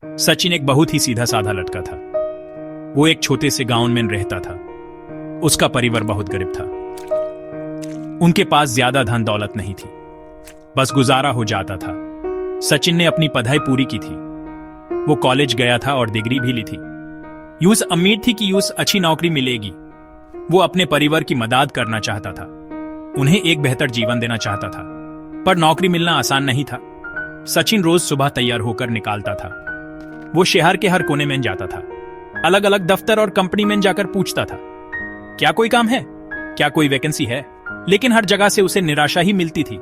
सचिन एक बहुत ही सीधा साधा लड़का था। वो एक छोटे से गांव में रहता था। उसका परिवार बहुत गरीब था। उनके पास ज्यादा धन दौलत नहीं थी, बस गुजारा हो जाता था। सचिन ने अपनी पढ़ाई पूरी की थी। वो कॉलेज गया था और डिग्री भी ली थी। यूस उम्मीद थी कि यूस अच्छी नौकरी मिलेगी। वो अपने परिवार की मदद करना चाहता था, उन्हें एक बेहतर जीवन देना चाहता था, पर नौकरी मिलना आसान नहीं था। सचिन रोज सुबह तैयार होकर निकालता था। वो शहर के हर कोने में जाता था, अलग अलग दफ्तर और कंपनी में जाकर पूछता था, क्या कोई काम है, क्या कोई वैकेंसी है। लेकिन हर जगह से उसे निराशा ही मिलती थी।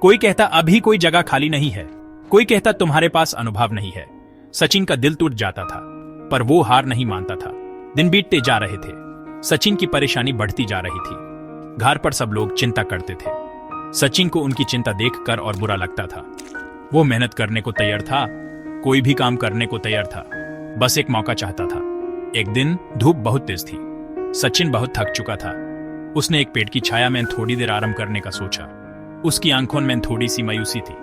कोई कहता अभी कोई जगह खाली नहीं है, कोई कहता तुम्हारे पास अनुभव नहीं है। सचिन का दिल टूट जाता था, पर वो हार नहीं मानता था। दिन बीतते जा रहे थे। सचिन की परेशानी बढ़ती जा रही थी। घर पर सब लोग चिंता करते थे। सचिन को उनकी चिंता देखकर और बुरा लगता था। वो मेहनत करने को तैयार था, कोई भी काम करने को तैयार था, बस एक मौका चाहता था। एक दिन धूप बहुत तेज थी। सचिन बहुत थक चुका था। उसने एक पेड़ की छाया में थोड़ी देर आराम करने का सोचा। उसकी आंखों में थोड़ी सी मायूसी थी।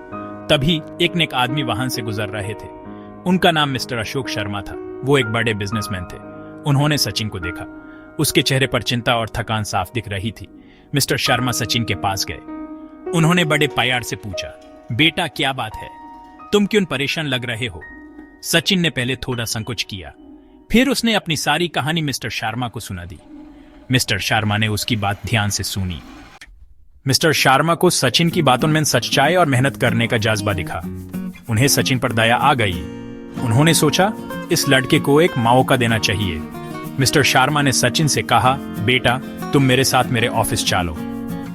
तभी एक नेक आदमी वहां से गुजर रहे थे। उनका नाम मिस्टर अशोक शर्मा था। वो एक बड़े बिजनेसमैन थे। उन्होंने सचिन को देखा। उसके चेहरे पर चिंता और थकान साफ दिख रही थी। मिस्टर शर्मा सचिन के पास गए। उन्होंने बड़े प्यार से पूछा, बेटा क्या बात है, तुम क्यों परेशान लग रहे हो। सचिन ने पहले थोड़ा संकोच किया, फिर उसने अपनी सारी कहानी मिस्टर शर्मा को सुना दी। मिस्टर शर्मा ने उसकी बात ध्यान से सुनी। मिस्टर शर्मा को सचिन की बातों में सच्चाई और मेहनत करने का जज्बा दिखा। उन्हें सचिन पर दया आ गई। उन्होंने सोचा, इस लड़के को एक मौका देना चाहिए। मिस्टर शर्मा ने सचिन से कहा, बेटा तुम मेरे साथ मेरे ऑफिस चलो,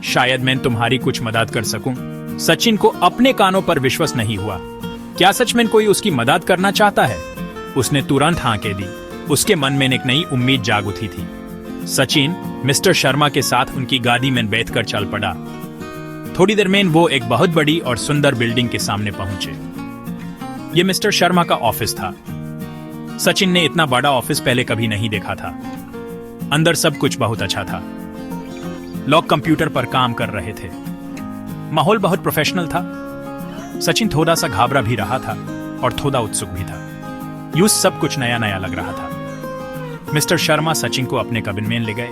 शायद मैं तुम्हारी कुछ मदद कर सकूं। सचिन को अपने कानों पर विश्वास नहीं हुआ। क्या सच में कोई उसकी मदद करना चाहता है? उसने तुरंत हाँ कह दी। उसके मन में एक नई उम्मीद जाग उठी थी। सचिन मिस्टर शर्मा के साथ उनकी गाड़ी में बैठकर चल पड़ा। थोड़ी देर में वो एक बहुत बड़ी और सुंदर बिल्डिंग के सामने पहुंचे। ये मिस्टर शर्मा का ऑफिस था। सचिन ने इतना बड़ा ऑफिस पहले कभी नहीं देखा था। अंदर सब कुछ बहुत अच्छा था। लोग कंप्यूटर पर काम कर रहे थे। माहौल बहुत प्रोफेशनल था। सचिन थोड़ा सा घबरा भी रहा था और थोड़ा उत्सुक भी था। यूं सब कुछ नया नया लग रहा था। मिस्टर शर्मा सचिन को अपने केबिन में ले गए।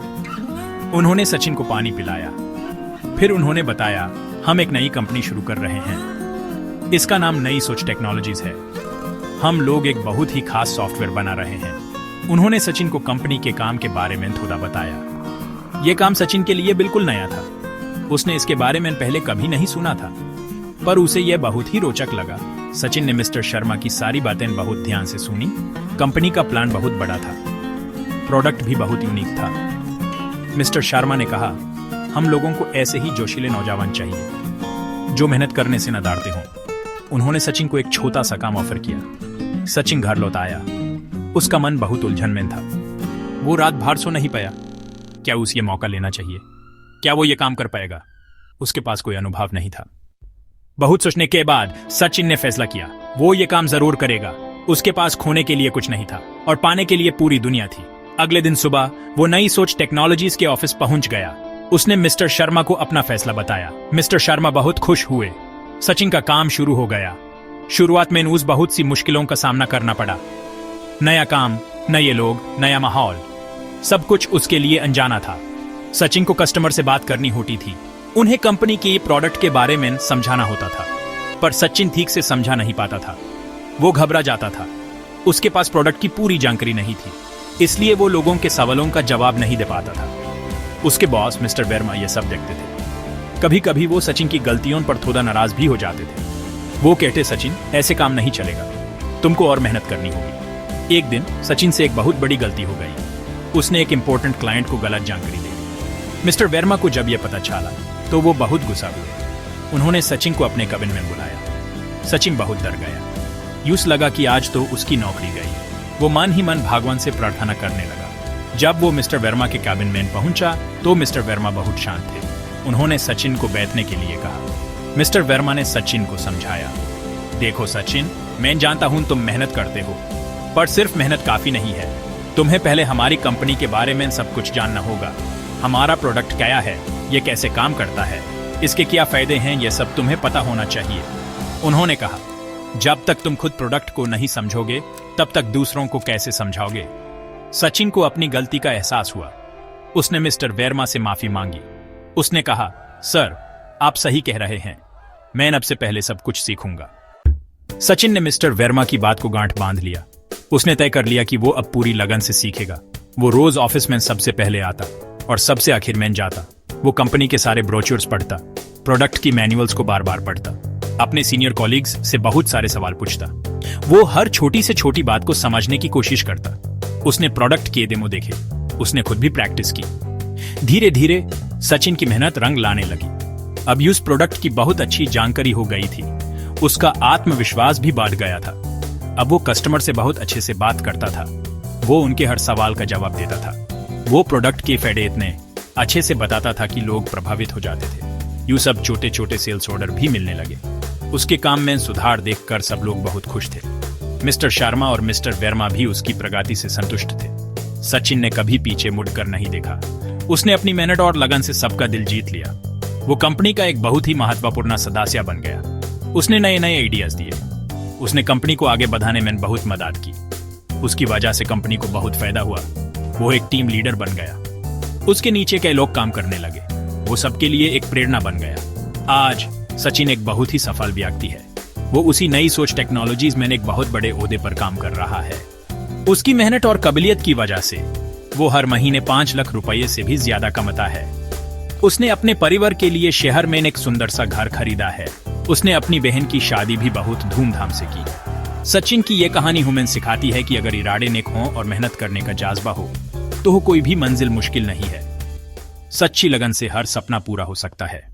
उन्होंने सचिन को पानी पिलाया। फिर उन्होंने बताया, हम एक नई कंपनी शुरू कर रहे हैं। इसका नाम नई सोच टेक्नोलॉजीज है। हम लोग एक बहुत ही खास सॉफ्टवेयर बना रहे हैं। उन्होंने सचिन को कंपनी के काम के बारे में थोड़ा बताया। यह काम सचिन के लिए बिल्कुल नया था। उसने इसके बारे में पहले कभी नहीं सुना था, पर उसे यह बहुत ही रोचक लगा। सचिन ने मिस्टर शर्मा की सारी बातें बहुत ध्यान से सुनी। कंपनी का प्लान बहुत बड़ा था, प्रोडक्ट भी बहुत यूनिक था। मिस्टर शर्मा ने कहा, हम लोगों को ऐसे ही जोशीले नौजवान चाहिए, जो मेहनत करने से न डरते हों। उन्होंने सचिन को एक छोटा सा काम ऑफर किया। सचिन घर लौट आया। उसका मन बहुत उलझन में था। वो रात भर सो नहीं पाया। क्या उसे ये मौका लेना चाहिए? क्या वो ये काम कर पाएगा? उसके पास कोई अनुभव नहीं था। बहुत सोचने के बाद सचिन ने फैसला किया, वो ये काम जरूर करेगा। उसके पास खोने के लिए कुछ नहीं था और पाने के लिए पूरी दुनिया थी। अगले दिन सुबह वो नई सोच टेक्नोलॉजीज के ऑफिस पहुंच गया। उसने मिस्टर शर्मा को अपना फैसला बताया। मिस्टर शर्मा बहुत खुश हुए। सचिन का काम शुरू हो गया। शुरुआत में उसे बहुत सी मुश्किलों का सामना करना पड़ा। नया काम, नए लोग, नया माहौल, सब कुछ उसके लिए अनजाना था। सचिन को कस्टमर से बात करनी होती थी। उन्हें कंपनी के प्रोडक्ट के बारे में समझाना होता था, पर सचिन ठीक से समझा नहीं पाता था। वो घबरा जाता था। उसके पास प्रोडक्ट की पूरी जानकारी नहीं थी, इसलिए वो लोगों के सवालों का जवाब नहीं दे पाता था। उसके बॉस मिस्टर वर्मा ये सब देखते थे। कभी कभी वो सचिन की गलतियों पर थोड़ा नाराज भी हो जाते थे। वो कहते, सचिन ऐसे काम नहीं चलेगा, तुमको और मेहनत करनी होगी। एक दिन सचिन से एक बहुत बड़ी गलती हो गई। उसने एक इंपॉर्टेंट क्लाइंट को गलत जानकारी दे दी। मिस्टर वर्मा को जब यह पता चला तो वो बहुत गुस्सा हुए। उन्होंने सचिन को अपने केबिन में बुलाया। सचिन बहुत डर गया। यूं लगा कि आज तो उसकी नौकरी गई। वो मन ही मन भगवान से प्रार्थना करने लगा। जब वो मिस्टर वर्मा के केबिन में पहुंचा तो मिस्टर वर्मा बहुत शांत थे। उन्होंने सचिन को बैठने के लिए कहा। मिस्टर वर्मा ने सचिन को समझाया, देखो सचिन, मैं जानता हूं तुम मेहनत करते हो, पर सिर्फ मेहनत काफी नहीं है। तुम्हें पहले हमारी कंपनी के बारे में सब कुछ जानना होगा। हमारा प्रोडक्ट क्या है, ये कैसे काम करता है, इसके क्या फायदे हैं, ये सब तुम्हें पता होना चाहिए। उन्होंने कहा, जब तक तुम खुद प्रोडक्ट को नहीं समझोगे तब तक दूसरों को कैसे समझाओगे। सचिन को अपनी गलती का एहसास हुआ। उसने मिस्टर वर्मा से माफी मांगी। उसने कहा, सर, आप सही कह रहे हैं, मैं अब से पहले सब कुछ सीखूंगा। सचिन ने मिस्टर वर्मा की बात को गांठ बांध लिया। उसने तय कर लिया कि वो अब पूरी लगन से सीखेगा। वो रोज ऑफिस में सबसे पहले आता और सबसे आखिर में जाता। वो कंपनी के सारे ब्रोचर्स पढ़ता, प्रोडक्ट की मैनुअल्स को बार बार पढ़ता, अपने सीनियर कॉलीग्स से बहुत सारे सवाल पूछता। वो हर छोटी से छोटी बात को समझने की कोशिश करता। उसने प्रोडक्ट के डेमो देखे, उसने खुद भी प्रैक्टिस की। धीरे धीरे सचिन की मेहनत रंग लाने लगी। अब उस प्रोडक्ट की बहुत अच्छी जानकारी हो गई थी। उसका आत्मविश्वास भी बढ़ गया था। अब वो कस्टमर से बहुत अच्छे से बात करता था। वो उनके हर सवाल का जवाब देता था। वो प्रोडक्ट के फायदे इतने अच्छे से बताता था कि लोग प्रभावित हो जाते थे। यूं सब छोटे छोटे सेल्स ऑर्डर भी मिलने लगे। उसके काम में सुधार देखकर सब लोग बहुत खुश थे। मिस्टर शर्मा और मिस्टर वर्मा भी उसकी प्रगति से संतुष्ट थे। सचिन ने कभी पीछे मुड़कर नहीं देखा। उसने अपनी मेहनत और लगन से सबका दिल जीत लिया। वो कंपनी का एक बहुत ही महत्वपूर्ण सदस्य बन गया। उसने नए नए आइडियाज दिए। उसने कंपनी को आगे बढ़ाने में बहुत मदद की। उसकी वजह से कंपनी को बहुत फायदा हुआ। वो एक टीम लीडर बन गया। उसके नीचे कई लोग काम करने लगे। वो सबके लिए एक प्रेरणा बन गया। आज सचिन एक बहुत ही सफल व्यक्ति है। वो उसी नई सोच टेक्नोलॉजीज में एक बहुत बड़े ओहदे पर काम कर रहा है। उसकी मेहनत और काबिलियत की वजह से वो हर महीने 5 लाख रुपए से भी ज्यादा कमाता है। उसने अपने परिवार के लिए शहर में एक सुंदर सा घर खरीदा है। उसने अपनी बहन की शादी भी बहुत धूमधाम से की। सचिन की ये कहानी हमें सिखाती है कि अगर इरादे नेक हों और मेहनत करने का जज्बा हो तो कोई भी मंजिल मुश्किल नहीं है। सच्ची लगन से हर सपना पूरा हो सकता है।